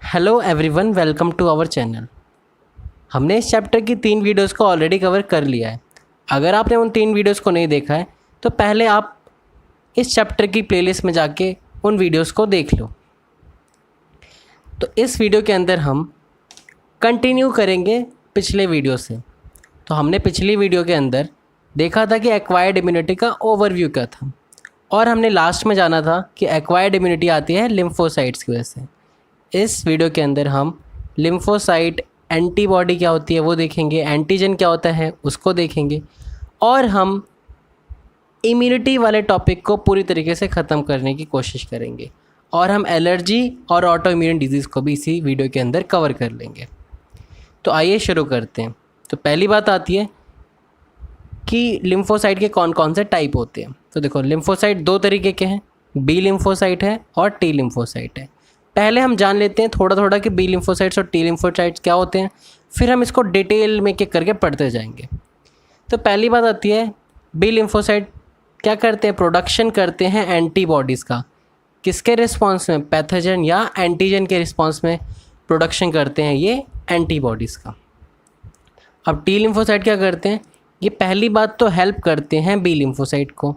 Hello everyone, welcome to our channel. हमने इस chapter की 3 वीडियोस को ऑलरेडी कवर कर लिया है। अगर आपने उन 3 वीडियोस को नहीं देखा है तो पहले आप इस चैप्टर की प्लेलिस्ट में जाके उन वीडियोस को देख लो। तो इस वीडियो के अंदर हम कंटिन्यू करेंगे पिछले वीडियो से। तो हमने पिछली वीडियो के अंदर देखा था कि एक्वायर्ड इम्यूनिटी का ओवरव्यू क्या था, और हमने लास्ट में जाना था कि एक्वायर्ड इम्यूनिटी आती है लिम्फोसाइट्स की वजह से। इस वीडियो के अंदर हम लिम्फोसाइट एंटीबॉडी क्या होती है वो देखेंगे, एंटीजन क्या होता है उसको देखेंगे, और हम इम्यूनिटी वाले टॉपिक को पूरी तरीके से ख़त्म करने की कोशिश करेंगे, और हम एलर्जी और ऑटो इम्यून डिजीज़ को भी इसी वीडियो के अंदर कवर कर लेंगे। तो आइए शुरू करते हैं। तो पहली बात आती है कि लिम्फोसाइट के कौन कौन से टाइप होते हैं। तो देखो, लिम्फोसाइट 2 तरीके के हैं, बी लिम्फोसाइट है और टी लिम्फोसाइट है। पहले हम जान लेते हैं थोड़ा थोड़ा कि बी लिम्फोसाइट्स और टी लिम्फोसाइट्स क्या होते हैं, फिर हम इसको डिटेल में एक करके पढ़ते जाएंगे। तो पहली बात आती है, बी लिम्फोसाइट क्या करते हैं, प्रोडक्शन करते हैं एंटीबॉडीज़ का। किसके रिस्पांस में, पैथोजन या एंटीजन के रिस्पांस में प्रोडक्शन करते हैं ये एंटीबॉडीज़ का। अब टी लिम्फोसाइट क्या करते हैं, ये पहली बात तो हेल्प करते हैं बी लिम्फोसाइट को,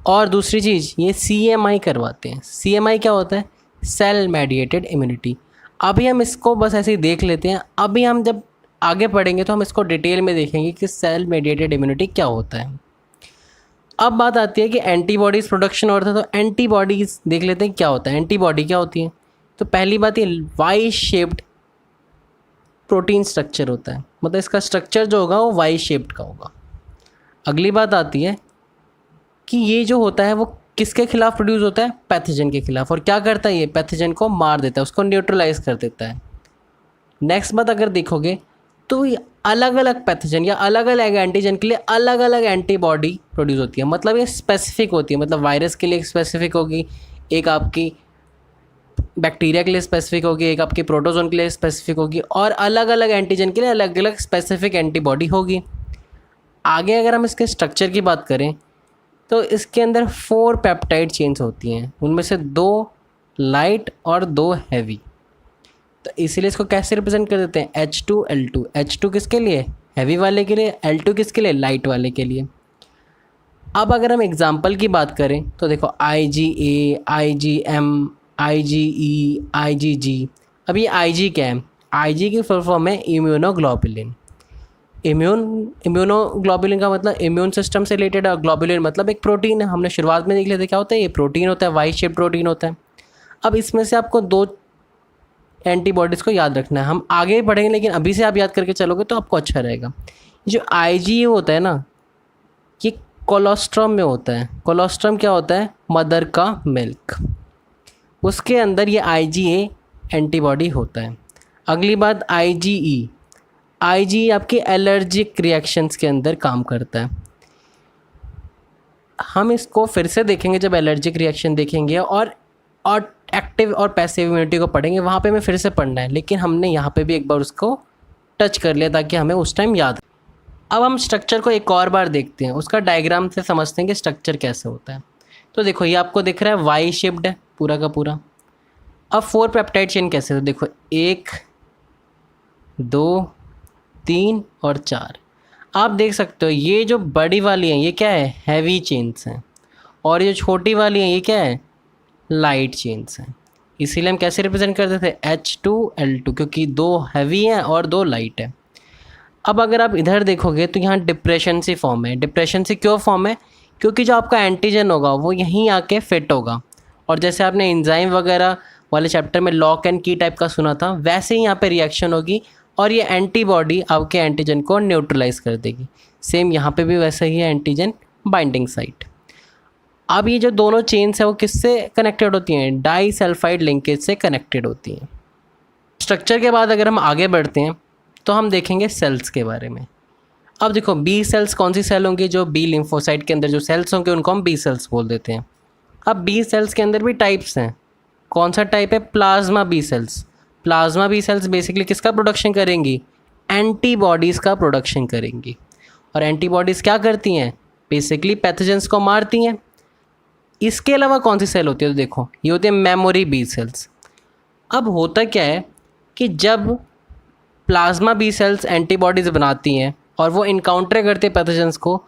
और दूसरी चीज़ ये CMI करवाते हैं। CMI क्या होता है, सेल मेडिएटेड इम्यूनिटी। अभी हम इसको बस ऐसे ही देख लेते हैं, अभी हम जब आगे पढ़ेंगे तो हम इसको डिटेल में देखेंगे कि सेल मेडिएटेड इम्यूनिटी क्या होता है। अब बात आती है कि एंटीबॉडीज़ प्रोडक्शन होता है, तो एंटीबॉडीज़ देख लेते हैं क्या होता है, एंटीबॉडी क्या होती है। तो पहली बात ये वाई शेप्ड प्रोटीन स्ट्रक्चर होता है, मतलब इसका स्ट्रक्चर जो होगा वो वाई शेप्ड का होगा। अगली बात आती है कि ये जो होता है वो किसके खिलाफ प्रोड्यूस होता है, पैथोजन के खिलाफ, और क्या करता है ये पैथोजन को मार देता है, उसको न्यूट्रलाइज कर देता है। नेक्स्ट बात अगर देखोगे तो अलग अलग पैथोजन या अलग अलग एंटीजन के लिए अलग अलग एंटीबॉडी प्रोड्यूस होती है, मतलब ये स्पेसिफिक होती है। मतलब वायरस के लिए एक स्पेसिफिक होगी, एक आपकी बैक्टीरिया के लिए स्पेसिफिक होगी, एक आपकी प्रोटोजोन के लिए स्पेसिफिक होगी, और अलग अलग एंटीजन के लिए अलग अलग स्पेसिफिक एंटीबॉडी होगी। आगे अगर हम इसके स्ट्रक्चर की बात करें तो इसके अंदर 4 पेप्टाइड चेन्स होती हैं, उनमें से 2 लाइट और 2 हैवी। तो इसीलिए इसको कैसे रिप्रेजेंट कर देते हैं, H2L2। H2 किसके लिए, हैवी वाले के लिए, L2 किसके लिए, लाइट वाले के लिए। अब अगर हम एग्जाम्पल की बात करें तो देखो IgA, IgM, IgE, IgG। अब ये IG क्या है, IG की फुल फॉर्म है इम्यूनोग्लोबुलिन। इम्यूनोग्लोबुलिन का मतलब इम्यून सिस्टम से रिलेटेड, और ग्लोबुलिन मतलब एक प्रोटीन है। हमने शुरुआत में देख लिया था क्या होता है, ये प्रोटीन होता है, वाई शेप प्रोटीन होता है। अब इसमें से आपको 2 एंटीबॉडीज़ को याद रखना है, हम आगे पढ़ेंगे, लेकिन अभी से आप याद करके चलोगे तो आपको अच्छा रहेगा। जो IgA होता है ना, ये कोलोस्ट्रम में होता है। कोलोस्ट्रम क्या होता है, मदर का मिल्क, उसके अंदर ये IgA एंटीबॉडी होता है। अगली बात IgE आपके एलर्जिक रिएक्शंस के अंदर काम करता है। हम इसको फिर से देखेंगे जब एलर्जिक रिएक्शन देखेंगे, और एक्टिव और पैसिव इम्यूनिटी को पढ़ेंगे, वहाँ पे हमें फिर से पढ़ना है, लेकिन हमने यहाँ पे भी एक बार उसको टच कर लिया ताकि हमें उस टाइम याद। अब हम स्ट्रक्चर को एक और बार देखते हैं, उसका डायग्राम से समझते हैं कि स्ट्रक्चर कैसे होता है। तो देखो ये आपको दिख रहा है वाई शेप्ड है पूरा का पूरा। अब 4 पेप्टाइड चेन कैसे, तो देखो 1 2 3 और 4। आप देख सकते हो ये जो बड़ी वाली हैं ये क्या है, हैवी चेन्स हैं, और ये छोटी वाली हैं ये क्या है, लाइट चेन्स हैं। इसीलिए हम कैसे रिप्रेजेंट करते थे, H2L2, क्योंकि 2 हैवी हैं और 2 लाइट है। अब अगर आप इधर देखोगे तो यहाँ डिप्रेशन सी फॉर्म है। डिप्रेशन सी क्यों फॉर्म है, क्योंकि जो आपका एंटीजन होगा वो यहीं आके फिट होगा, और जैसे आपने एंजाइम वगैरह वाले चैप्टर में लॉक एंड की टाइप का सुना था, वैसे ही यहाँ पे रिएक्शन होगी और ये एंटीबॉडी आपके एंटीजन को न्यूट्रलाइज कर देगी। सेम यहाँ पे भी वैसा ही है, एंटीजन बाइंडिंग साइट। अब ये जो दोनों चेन्स है वो किससे कनेक्टेड होती हैं, डाइसल्फाइड लिंकेज से कनेक्टेड होती हैं। स्ट्रक्चर के बाद अगर हम आगे बढ़ते हैं तो हम देखेंगे सेल्स के बारे में। अब देखो बी सेल्स कौन सी सेल होंगी, जो बी लिम्फोसाइट के अंदर जो सेल्स होंगे उनको हम बी सेल्स बोल देते हैं। अब बी सेल्स के अंदर भी टाइप्स हैं। कौन सा टाइप है, plasma B cells. Plasma B cells basically किसका प्रोडक्शन करेंगी, एंटीबॉडीज़ का प्रोडक्शन करेंगी। और एंटीबॉडीज़ क्या करती हैं, बेसिकली पैथोजेंस को मारती हैं। इसके अलावा कौन सी सेल होती है, तो देखो ये होती है मेमोरी बी सेल्स। अब होता क्या है कि जब प्लाज्मा बी सेल्स एंटीबॉडीज़ बनाती हैं और वो इनकाउंटर करते हैं पैथोजेंस को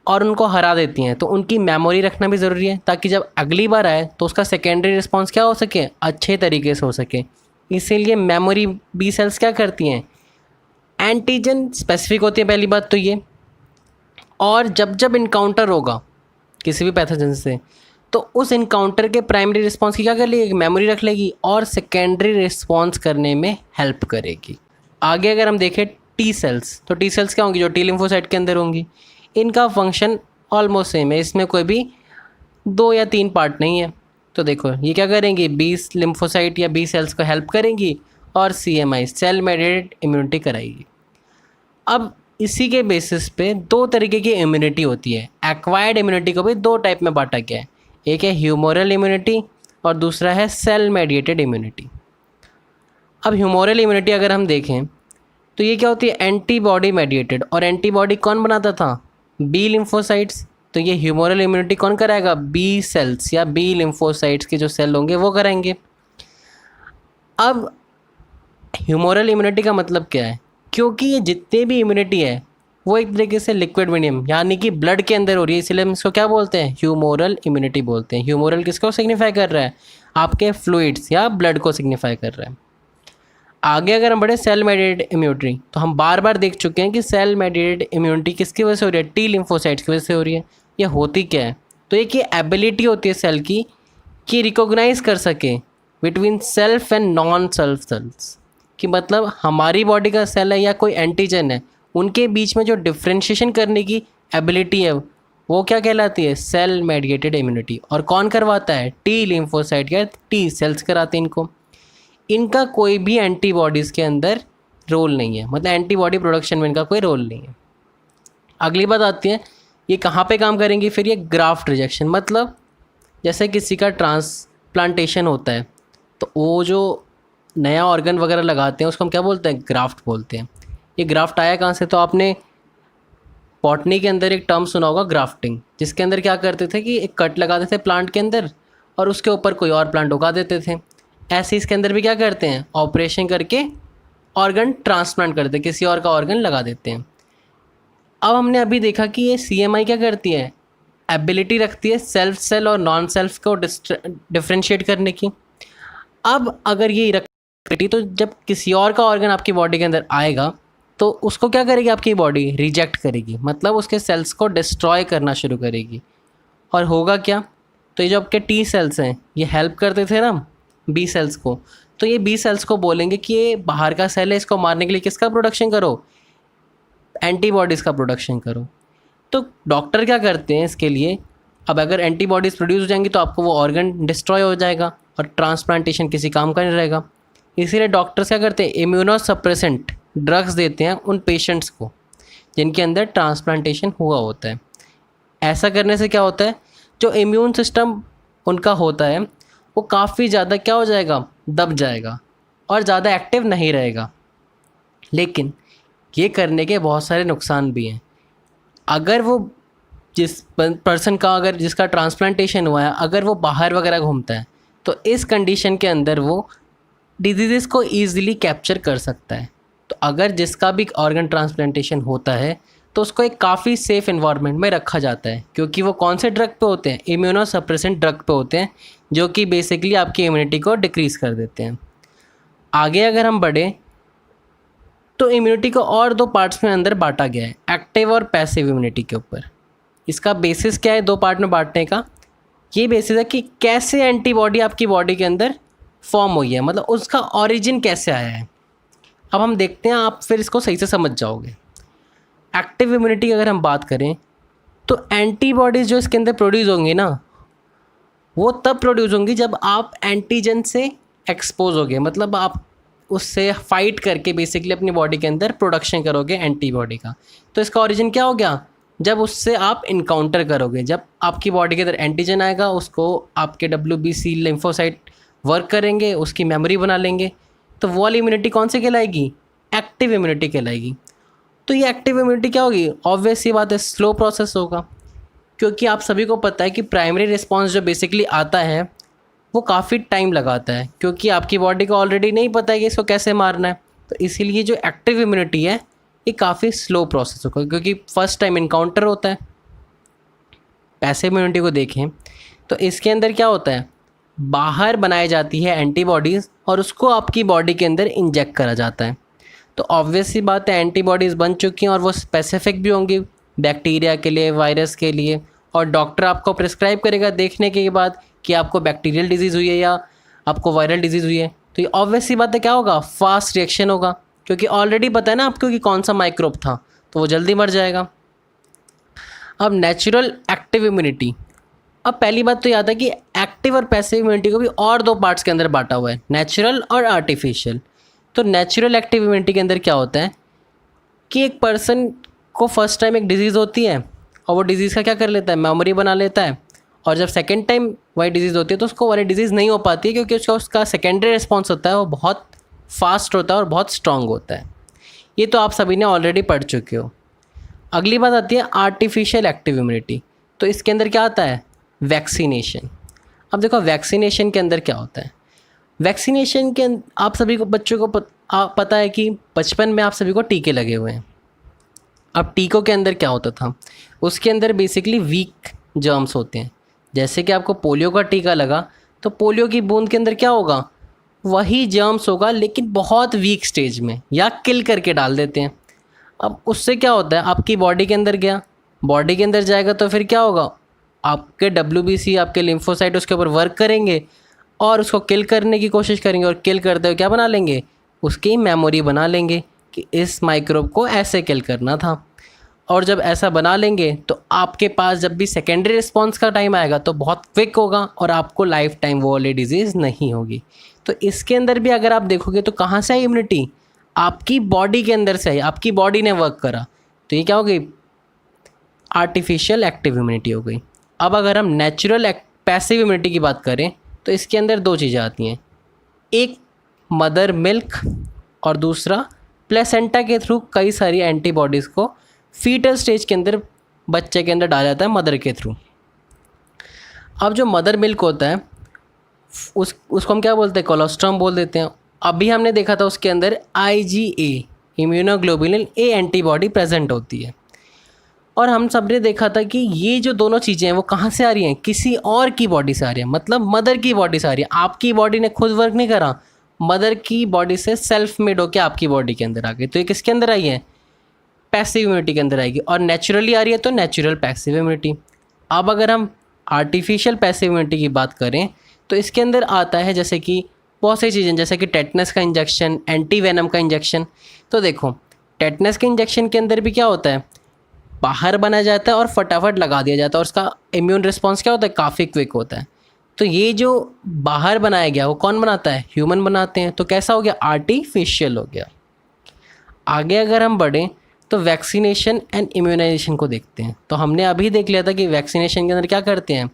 और उनको हरा देती हैं, तो उनकी मेमोरी रखना भी ज़रूरी है ताकि जब अगली बार आए तो उसका सेकेंडरी रिस्पॉन्स क्या हो सके, अच्छे तरीके से हो सके। इसीलिए मेमोरी बी सेल्स क्या करती हैं, एंटीजन स्पेसिफिक होती है पहली बात तो ये, और जब जब इनकाउंटर होगा किसी भी पैथोजन से तो उस इनकाउंटर के प्राइमरी रिस्पॉन्स की क्या कर लेगी, मेमोरी रख लेगी और सेकेंडरी रिस्पॉन्स करने में हेल्प करेगी। आगे अगर हम देखें टी सेल्स, तो टी सेल्स क्या होंगी, जो टी लिम्फोसाइट के अंदर होंगी। इनका फंक्शन ऑलमोस्ट सेम है, इसमें कोई भी 2 या 3 पार्ट नहीं है। तो देखो ये क्या करेंगी, बी लिम्फोसाइट या बी सेल्स को हेल्प करेंगी और CMI सेल मेडिएटेड इम्यूनिटी कराएगी। अब इसी के बेसिस पे 2 तरीके की इम्यूनिटी होती है। एक्वायर्ड इम्यूनिटी को भी 2 टाइप में बांटा गया है, एक है ह्यूमोरल इम्यूनिटी और दूसरा है सेल मेडिएटेड इम्यूनिटी। अब ह्यूमोरल इम्यूनिटी अगर हम देखें तो ये क्या होती है, एंटीबॉडी मेडिएटेड, और एंटीबॉडी कौन बनाता था, बी लिम्फोसाइट्स। तो ये ह्यूमोरल इम्यूनिटी कौन कराएगा, बी सेल्स या बी लिम्फोसाइट्स के जो सेल होंगे वो कराएंगे। अब ह्यूमोरल इम्यूनिटी का मतलब क्या है, क्योंकि ये जितने भी इम्यूनिटी है वो एक तरीके से लिक्विड मीडियम यानी कि ब्लड के अंदर हो रही है, इसलिए हम इसको क्या बोलते हैं, ह्यूमोरल इम्यूनिटी बोलते हैं। ह्यूमोरल किसको सिग्निफाई कर रहा है, आपके फ्लूइड्स या ब्लड को सिग्निफाई कर रहा है। आगे अगर हम बढ़े सेल मेडिएटेड इम्यूनिटी, तो हम बार बार देख चुके हैं कि सेल मेडिएटेड इम्यूनिटी किसकी वजह से हो रही है, टी लिम्फोसाइट्स की वजह से हो रही है। ये होती क्या है, तो एक ये एबिलिटी होती है सेल की कि रिकॉग्नाइज कर सके between self and non self cells, कि मतलब हमारी बॉडी का सेल है या कोई एंटीजन है, उनके बीच में जो डिफ्रेंशिएशन करने की एबिलिटी है वो क्या कहलाती है, सेल मेडिएटेड इम्यूनिटी। और कौन करवाता है, टी लिम्फोसाइट या टी सेल्स कराते हैं इनको। इनका कोई भी एंटीबॉडीज़ के अंदर रोल नहीं है, मतलब एंटीबॉडी प्रोडक्शन में इनका कोई रोल नहीं है। अगली बात आती है ये कहाँ पे काम करेंगी, फिर ये ग्राफ्ट रिजेक्शन, मतलब जैसे किसी का ट्रांसप्लांटेशन होता है तो वो जो नया ऑर्गन वगैरह लगाते हैं उसको हम क्या बोलते हैं, ग्राफ्ट बोलते हैं। ये ग्राफ्ट आया कहाँ से, तो आपने बॉटनी के अंदर एक टर्म सुना होगा ग्राफ्टिंग, जिसके अंदर क्या करते थे कि एक कट लगाते थे प्लांट के अंदर और उसके ऊपर कोई और प्लांट उगा देते थे। ऐसे इसके अंदर भी क्या करते हैं, ऑपरेशन करके ऑर्गन ट्रांसप्लांट करते हैं, किसी और का ऑर्गन लगा देते हैं। अब हमने अभी देखा कि ये CMI क्या करती है, एबिलिटी रखती है सेल्फ सेल और नॉन सेल्फ को डिफ्रेंशिएट करने की। अब अगर ये रखती तो जब किसी और का ऑर्गन आपकी बॉडी के अंदर आएगा तो उसको क्या करेगी, आपकी बॉडी रिजेक्ट करेगी, मतलब उसके सेल्स को डिस्ट्रॉय करना शुरू करेगी। और होगा क्या, तो ये जो आपके टी सेल्स हैं ये हेल्प करते थे ना बी सेल्स को, तो ये बी सेल्स को बोलेंगे कि ये बाहर का सेल है, इसको मारने के लिए किसका प्रोडक्शन करो, एंटीबॉडीज़ का प्रोडक्शन करो। तो डॉक्टर क्या करते हैं इसके लिए, अब अगर एंटीबॉडीज़ प्रोड्यूस हो जाएंगी तो आपको वो ऑर्गन डिस्ट्रॉय हो जाएगा और ट्रांसप्लांटेशन किसी काम का नहीं रहेगा। इसीलिए डॉक्टर्स क्या करते हैं, इम्यूनोसप्रेसेंट ड्रग्स देते हैं उन पेशेंट्स को जिनके अंदर ट्रांसप्लांटेशन हुआ होता है। ऐसा करने से क्या होता है, जो इम्यून सिस्टम उनका होता है वो काफ़ी ज़्यादा क्या हो जाएगा, दब जाएगा और ज़्यादा एक्टिव नहीं रहेगा। लेकिन ये करने के बहुत सारे नुकसान भी हैं। अगर वो जिस पर्सन का, अगर जिसका ट्रांसप्लांटेशन हुआ है, अगर वो बाहर वगैरह घूमता है तो इस कंडीशन के अंदर वो डिजीज़ को ईज़िली कैप्चर कर सकता है। तो अगर जिसका भी ऑर्गन ट्रांसप्लांटेशन होता है तो उसको एक काफ़ी सेफ़ इन्वायरमेंट में रखा जाता है, क्योंकि वो कौन से ड्रग पे होते हैं, इम्यूनोसप्रेसेंट ड्रग पे होते हैं, जो कि बेसिकली आपकी इम्यूनिटी को डिक्रीज़ कर देते हैं। आगे अगर हम बढ़ें तो इम्यूनिटी को और 2 पार्ट्स में अंदर बांटा गया है, एक्टिव और पैसिव इम्यूनिटी के ऊपर। इसका बेसिस क्या है 2 पार्ट में बांटने का, ये बेसिस है कि कैसे एंटीबॉडी आपकी बॉडी के अंदर फॉर्म हुई है, मतलब उसका ओरिजिन कैसे आया है। अब हम देखते हैं, आप फिर इसको सही से समझ जाओगे। एक्टिव इम्यूनिटी की अगर हम बात करें तो एंटीबॉडीज़ जो इसके अंदर प्रोड्यूस होंगी ना, वो तब प्रोड्यूस होंगी जब आप एंटीजन से एक्सपोज होगे, मतलब आप उससे फाइट करके बेसिकली अपनी बॉडी के अंदर प्रोडक्शन करोगे एंटीबॉडी का। तो इसका ओरिजिन क्या हो गया, जब उससे आप इनकाउंटर करोगे, जब आपकी बॉडी के अंदर एंटीजन आएगा, उसको आपके WBC लिम्फोसाइट वर्क करेंगे, उसकी मेमोरी बना लेंगे, तो वो वाली इम्यूनिटी कौन सी कहलाएगी, एक्टिव इम्यूनिटी कहलाएगी। तो ये एक्टिव इम्यूनिटी क्या होगी, ऑब्वियस सी बात है, स्लो प्रोसेस होगा, क्योंकि आप सभी को पता है कि प्राइमरी रिस्पॉन्स जो बेसिकली आता है वो काफ़ी टाइम लगाता है, क्योंकि आपकी बॉडी को ऑलरेडी नहीं पता है कि इसको कैसे मारना है। तो इसीलिए जो एक्टिव इम्यूनिटी है ये काफ़ी स्लो प्रोसेस होगा, क्योंकि फर्स्ट टाइम इनकाउंटर होता है। पैसिव इम्यूनिटी को देखें तो इसके अंदर क्या होता है, बाहर बनाई जाती है एंटीबॉडीज़ और उसको आपकी बॉडी के अंदर इंजेक्ट करा जाता है। तो ऑब्वियस सी बात है एंटीबॉडीज़ बन चुकी हैं और वो स्पेसिफिक भी होंगी बैक्टीरिया के लिए, वायरस के लिए, और डॉक्टर आपको प्रिस्क्राइब करेगा देखने के बाद कि आपको बैक्टीरियल डिजीज़ हुई है या आपको वायरल डिजीज़ हुई है। तो ये ऑब्वियस सी बात है, क्या होगा, फास्ट रिएक्शन होगा, क्योंकि ऑलरेडी पता है ना आपको कि कौन सा माइक्रोब था, तो वो जल्दी मर जाएगा। अब नेचुरल एक्टिव इम्यूनिटी, अब पहली बात तो याद है कि एक्टिव और पैसिव इम्यूनिटी को भी और दो पार्ट्स के अंदर बांटा हुआ है, नेचुरल और आर्टिफिशियल। तो नेचुरल एक्टिव इम्यूनिटी के अंदर क्या होता है कि एक पर्सन को फर्स्ट टाइम एक डिजीज़ होती है और वो डिज़ीज़ का क्या कर लेता है, मेमोरी बना लेता है, और जब सेकेंड टाइम वही डिज़ीज़ होती है तो उसको वाली डिज़ीज़ नहीं हो पाती है, क्योंकि उसका सेकेंडरी रिस्पॉन्स होता है वो बहुत फास्ट होता है और बहुत स्ट्रॉन्ग होता है। ये तो आप सभी ने ऑलरेडी पढ़ चुके हो। अगली बात आती है आर्टिफिशियल एक्टिव इम्यूनिटी। तो इसके अंदर क्या आता है, वैक्सीनेशन। अब देखो वैक्सीनेशन के अंदर क्या होता है, वैक्सीनेशन के आप सभी को बच्चों को पता है कि बचपन में आप सभी को टीके लगे हुए हैं। अब टीकों के अंदर क्या होता था, उसके अंदर बेसिकली वीक जर्म्स होते हैं। जैसे कि आपको पोलियो का टीका लगा तो पोलियो की बूंद के अंदर क्या होगा, वही जर्म्स होगा लेकिन बहुत वीक स्टेज में, या किल करके डाल देते हैं। अब उससे क्या होता है, आपकी बॉडी के अंदर गया, बॉडी के अंदर जाएगा तो फिर क्या होगा, आपके WBC आपके लिम्फोसाइट उसके ऊपर वर्क करेंगे और उसको किल करने की कोशिश करेंगे, और किल करते हुए क्या बना लेंगे, उसकी मेमोरी बना लेंगे कि इस माइक्रोब को ऐसे किल करना था। और जब ऐसा बना लेंगे तो आपके पास जब भी सेकेंडरी रिस्पॉन्स का टाइम आएगा तो बहुत क्विक होगा और आपको लाइफ टाइम वो वाली डिजीज़ नहीं होगी। तो इसके अंदर भी अगर आप देखोगे तो कहाँ से आई इम्यूनिटी, आपकी बॉडी के अंदर से आई, आपकी बॉडी ने वर्क करा। तो ये क्या हो गई, आर्टिफिशियल एक्टिव इम्यूनिटी हो गई। अब अगर हम नेचुरल पैसिव इम्यूनिटी की बात करें तो इसके अंदर दो चीज़ें आती हैं, एक मदर मिल्क और दूसरा प्लेसेंटा के थ्रू कई सारी एंटीबॉडीज़ को फीटल स्टेज के अंदर बच्चे के अंदर डाला जाता है मदर के थ्रू। अब जो मदर मिल्क होता है उसको हम क्या बोलते हैं, कोलोस्ट्रम बोल देते हैं। अभी हमने देखा था उसके अंदर IgA immunoglobulin A antibody present होती है, और हम सब ने देखा था कि ये जो दोनों चीज़ें हैं वो कहाँ से आ रही हैं, किसी और की बॉडी से आ रही है, मतलब मदर की बॉडी से आ रही है। आपकी बॉडी ने खुद वर्क नहीं करा, मदर की बॉडी से सेल्फ मेड होकर आपकी बॉडी के अंदर आ गई। तो ये किसके अंदर आई है, पैसिव इम्यूनिटी के अंदर आएगी, और नेचुरली आ रही है तो नेचुरल पैसिव इम्यूनिटी। अब अगर हम आर्टिफिशियल पैसिव इम्यूनिटी की बात करें तो इसके अंदर आता है जैसे कि बहुत सी चीज़ें, जैसे कि टेटनस का इंजेक्शन, एंटी वेनम का इंजेक्शन। तो देखो टेटनस के इंजेक्शन के अंदर भी क्या होता है, बाहर बनाया जाता है और फटाफट लगा दिया जाता है, और उसका इम्यून रिस्पॉन्स क्या होता है, काफ़ी क्विक होता है। तो ये जो बाहर बनाया गया वो कौन बनाता है, ह्यूमन बनाते हैं। तो कैसा हो गया, आर्टिफिशियल हो गया। आगे अगर हम बढ़ें तो वैक्सीनेशन एंड इम्यूनाइजेशन को देखते हैं। तो हमने अभी देख लिया था कि वैक्सीनेशन के अंदर क्या करते हैं,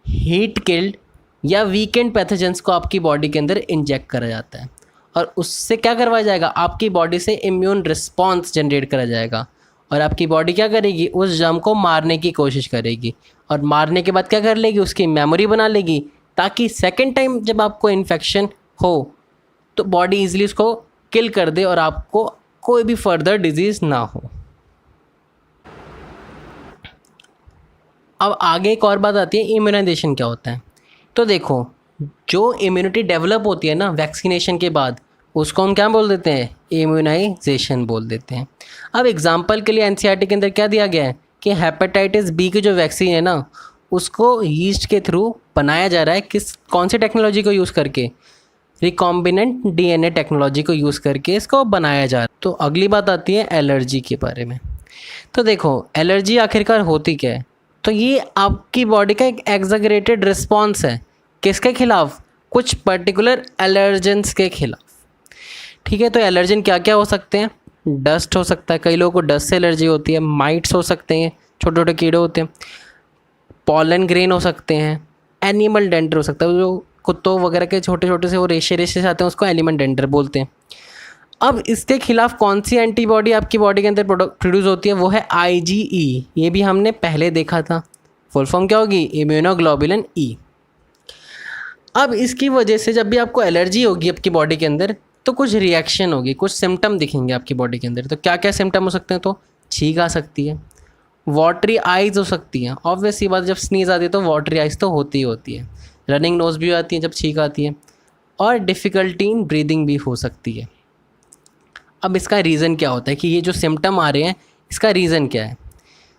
हीट किल्ड या वीकेंड पैथोजेंस को आपकी बॉडी के अंदर इंजेक्ट करा जाता है, और उससे क्या करवाया जाएगा, आपकी बॉडी से इम्यून रिस्पॉन्स जनरेट करा जाएगा, और आपकी बॉडी क्या करेगी, उस जर्म को मारने की कोशिश करेगी, और मारने के बाद क्या कर लेगी, उसकी मेमोरी बना लेगी, ताकि सेकेंड टाइम जब आपको इन्फेक्शन हो तो बॉडी ईजिली उसको किल कर दे और आपको कोई भी फर्दर डिजीज़ ना हो। अब आगे एक और बात आती है, इम्यूनाइजेशन क्या होता है। तो देखो जो इम्यूनिटी डेवलप होती है ना वैक्सीनेशन के बाद, उसको हम क्या बोल देते हैं, इम्यूनाइजेशन बोल देते हैं। अब एग्जांपल के लिए NCERT के अंदर क्या दिया गया है कि हेपेटाइटिस बी की जो वैक्सीन है ना, उसको यीस्ट के थ्रू बनाया जा रहा है, कौन सी टेक्नोलॉजी को यूज़ करके, रिकॉम्बिनेंट DNA टेक्नोलॉजी को यूज़ करके इसको बनाया जा रहा है। तो अगली बात आती है एलर्जी के बारे में। तो देखो एलर्जी आखिरकार होती क्या है, तो ये आपकी बॉडी का एक एग्जैगरेटेड रिस्पॉन्स है, किसके खिलाफ, कुछ पर्टिकुलर एलर्जेंस के खिलाफ। ठीक है, तो एलर्जन क्या क्या हो सकते हैं, डस्ट हो सकता है, कई लोगों को डस्ट से एलर्जी होती है, माइट्स हो सकते हैं, छोटे छोटे कीड़े होते हैं, पॉलन ग्रेन हो सकते हैं, एनिमल डेंडर हो सकता है, जो कुत्तों वगैरह के छोटे छोटे से वो रेशे रेशे से आते हैं उसको एनिमल डेंडर बोलते हैं। अब इसके खिलाफ कौन सी एंटीबॉडी आपकी बॉडी के अंदर प्रोड्यूस होती है, वो है IgE। ये भी हमने पहले देखा था, फुल फॉर्म क्या होगी, इम्यूनोग्लोबुलिन ई। अब इसकी वजह से जब भी आपको एलर्जी होगी आपकी बॉडी के अंदर तो कुछ रिएक्शन होगी, कुछ सिम्टम दिखेंगे आपकी बॉडी के अंदर। तो क्या क्या सिम्टम हो सकते हैं, तो छींक आ सकती है, वाटरी आइज़ हो सकती हैं, ऑब्वियस सी बात, जब स्नीज़ आती है तो वाटरी आइज़ तो होती ही होती है, रनिंग नोज़ भी आती है जब छींक आती है, और डिफ़िकल्टी इन ब्रीदिंग भी हो सकती है। अब इसका रीज़न क्या होता है कि ये जो सिम्टम आ रहे हैं इसका रीज़न क्या है,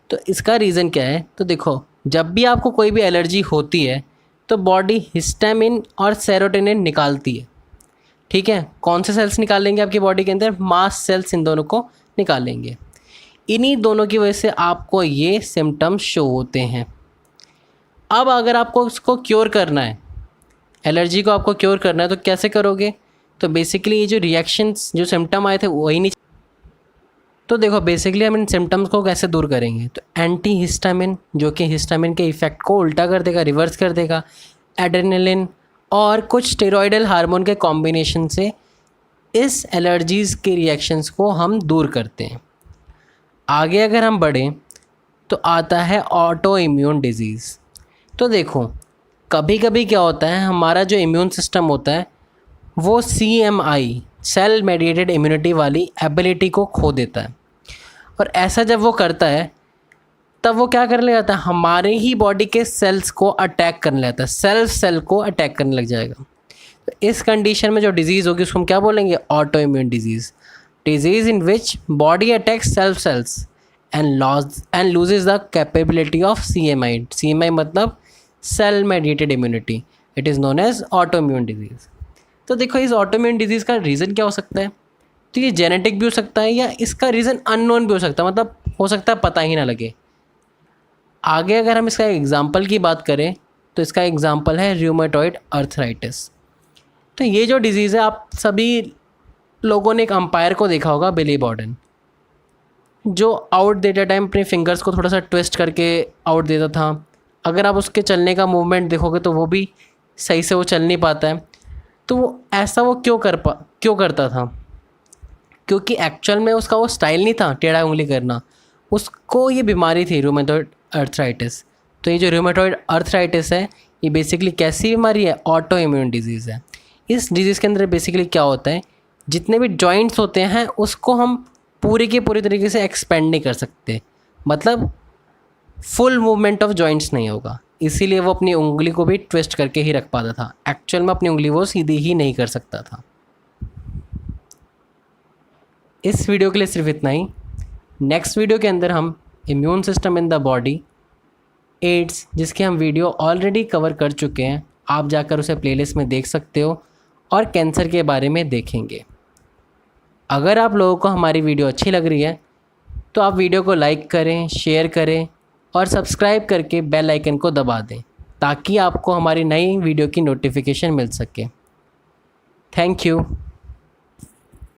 तो इसका रीज़न क्या है, तो देखो जब भी आपको कोई भी एलर्जी होती है तो बॉडी हिस्टामिन और सेरोटोनिन निकालती है, ठीक है। कौन से सेल्स निकालेंगे आपकी बॉडी के अंदर, मास्ट सेल्स इन दोनों को निकालेंगे। इन्हीं दोनों की वजह से आपको ये सिम्टम्स शो होते हैं। अब अगर आपको उसको क्योर करना है, एलर्जी को आपको क्योर करना है, तो कैसे करोगे, तो बेसिकली ये जो रिएक्शंस जो सिम्टम आए थे वही नहीं। तो देखो बेसिकली हम इन सिम्टम्स को कैसे दूर करेंगे, तो एंटी हिस्टामिन जो कि हिस्टामिन के इफ़ेक्ट को उल्टा कर देगा, रिवर्स कर देगा, एड्रेनलिन और कुछ स्टेरॉयडल हार्मोन के कॉम्बिनेशन से इस एलर्जीज़ के रिएक्शंस को हम दूर करते हैं। आगे अगर हम बढ़ें तो आता है ऑटो इम्यून डिजीज़। तो देखो कभी कभी क्या होता है, हमारा जो इम्यून सिस्टम होता है वो CMI सेल मेडिएटेड इम्यूनिटी वाली एबिलिटी को खो देता है, और ऐसा जब वो करता है तब वो क्या करने लगता है, हमारे ही बॉडी के सेल्स को अटैक करने लगता है, सेल को अटैक करने लग जाएगा। तो इस कंडीशन में जो डिजीज़ होगी उसको हम क्या बोलेंगे, auto immune disease. Disease in which body attacks self cells and loses the capability of CMI मतलब cell mediated immunity, it is known as auto immune disease. तो देखो इस ऑटो इम्यून डिजीज़ का रीज़न क्या हो सकता है, तो ये जेनेटिक भी हो सकता है या इसका रीज़न अननोन भी हो सकता है, मतलब हो सकता है पता ही ना लगे। आगे अगर हम इसका एग्जाम्पल की बात करें तो इसका एग्जाम्पल है र्यूमेटॉइड अर्थराइटिस। तो ये जो डिज़ीज़ है, आप सभी लोगों ने एक अंपायर को देखा होगा, बिली बॉर्डन, जो आउट देते टाइम अपने फिंगर्स को थोड़ा सा ट्विस्ट करके आउट देता था। अगर आप उसके चलने का मूवमेंट देखोगे तो वो भी सही से वो चल नहीं पाता है। तो वो ऐसा वो क्यों करता था, क्योंकि एक्चुअल में उसका वो स्टाइल नहीं था टेढ़ा उंगली करना, उसको ये बीमारी थी रूमेटॉइड अर्थराइटिस। तो ये जो रूमेटॉइड अर्थराइटिस है ये बेसिकली कैसी बीमारी है, ऑटो इम्यून डिजीज़ है। इस डिज़ीज़ के अंदर बेसिकली क्या होता है, जितने भी जॉइंट्स होते हैं उसको हम पूरी के पूरी तरीके से एक्सपेंड नहीं कर सकते, मतलब फुल मूवमेंट ऑफ जॉइंट्स नहीं होगा, इसीलिए वो अपनी उंगली को भी ट्विस्ट करके ही रख पाता था। एक्चुअल में अपनी उंगली वो सीधी ही नहीं कर सकता था। इस वीडियो के लिए सिर्फ इतना ही। नेक्स्ट वीडियो के अंदर हम immune system in the body, AIDS, जिसके हम वीडियो ऑलरेडी कवर कर चुके हैं, आप जाकर उसे प्लेलिस्ट में देख सकते हो, और कैंसर के बारे में देखेंगे। अगर आप लोगों को हमारी वीडियो अच्छी लग रही है तो आप वीडियो को लाइक करें, शेयर करें और सब्सक्राइब करके बेल आइकन को दबा दें ताकि आपको हमारी नई वीडियो की नोटिफिकेशन मिल सके। Thank you.